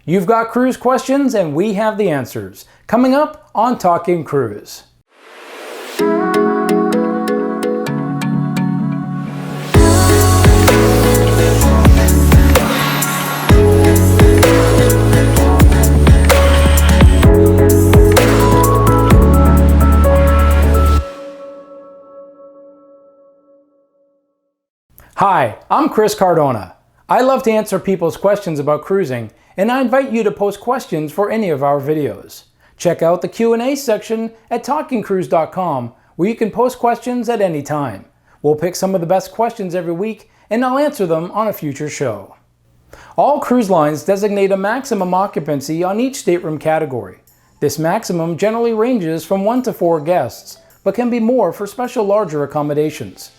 You've got cruise questions and we have the answers. Coming up on Talking Cruise. Hi, I'm Chris Cardona. I love to answer people's questions about cruising, and I invite you to post questions for any of our videos. Check out the Q&A section at talkingcruise.com, where you can post questions at any time. We'll pick some of the best questions every week, and I'll answer them on a future show. All cruise lines designate a maximum occupancy on each stateroom category. This maximum generally ranges from 1 to 4 guests, but can be more for special larger accommodations.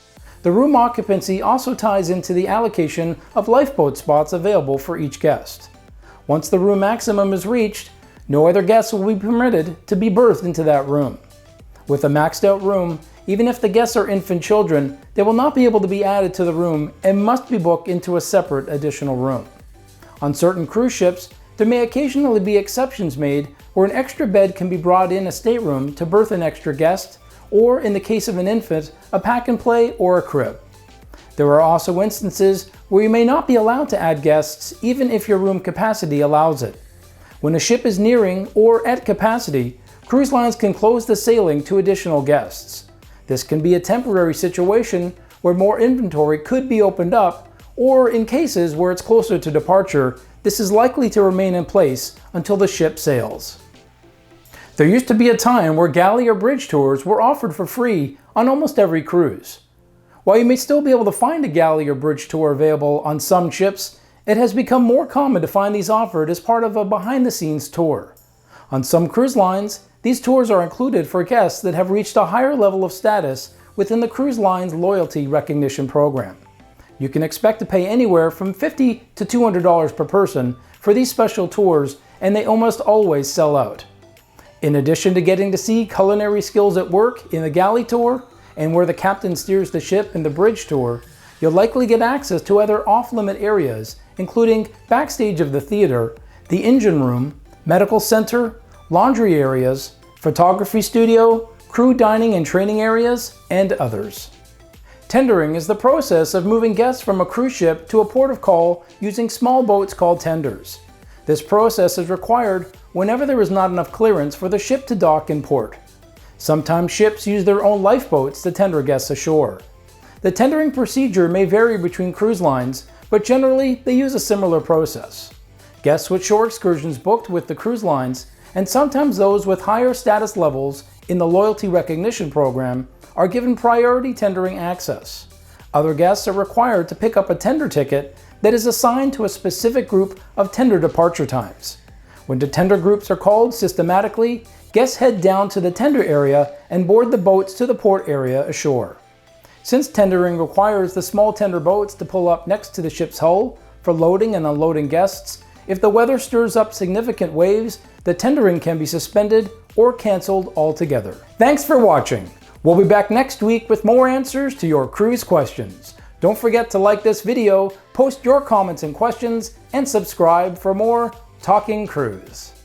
The room occupancy also ties into the allocation of lifeboat spots available for each guest. Once the room maximum is reached, no other guests will be permitted to be berthed into that room. With a maxed out room, even if the guests are infant children, they will not be able to be added to the room and must be booked into a separate additional room. On certain cruise ships, there may occasionally be exceptions made where an extra bed can be brought in a stateroom to berth an extra guest, or in the case of an infant, a pack and play or a crib. There are also instances where you may not be allowed to add guests even if your room capacity allows it. When a ship is nearing or at capacity, cruise lines can close the sailing to additional guests. This can be a temporary situation where more inventory could be opened up, or in cases where it's closer to departure, this is likely to remain in place until the ship sails. There used to be a time where galley or bridge tours were offered for free on almost every cruise. While you may still be able to find a galley or bridge tour available on some ships, it has become more common to find these offered as part of a behind-the-scenes tour. On some cruise lines, these tours are included for guests that have reached a higher level of status within the cruise line's loyalty recognition program. You can expect to pay anywhere from $50 to $200 per person for these special tours, and they almost always sell out. In addition to getting to see culinary skills at work in the galley tour, and where the captain steers the ship in the bridge tour, you'll likely get access to other off-limit areas, including backstage of the theater, the engine room, medical center, laundry areas, photography studio, crew dining and training areas, and others. Tendering is the process of moving guests from a cruise ship to a port of call using small boats called tenders. This process is required whenever there is not enough clearance for the ship to dock in port. Sometimes ships use their own lifeboats to tender guests ashore. The tendering procedure may vary between cruise lines, but generally they use a similar process. Guests with shore excursions booked with the cruise lines, and sometimes those with higher status levels in the loyalty recognition program, are given priority tendering access. Other guests are required to pick up a tender ticket that is assigned to a specific group of tender departure times. When the tender groups are called systematically, guests head down to the tender area and board the boats to the port area ashore. Since tendering requires the small tender boats to pull up next to the ship's hull for loading and unloading guests, if the weather stirs up significant waves, the tendering can be suspended or canceled altogether. Thanks for watching. We'll be back next week with more answers to your cruise questions. Don't forget to like this video, post your comments and questions, and subscribe for more Talking Cruise.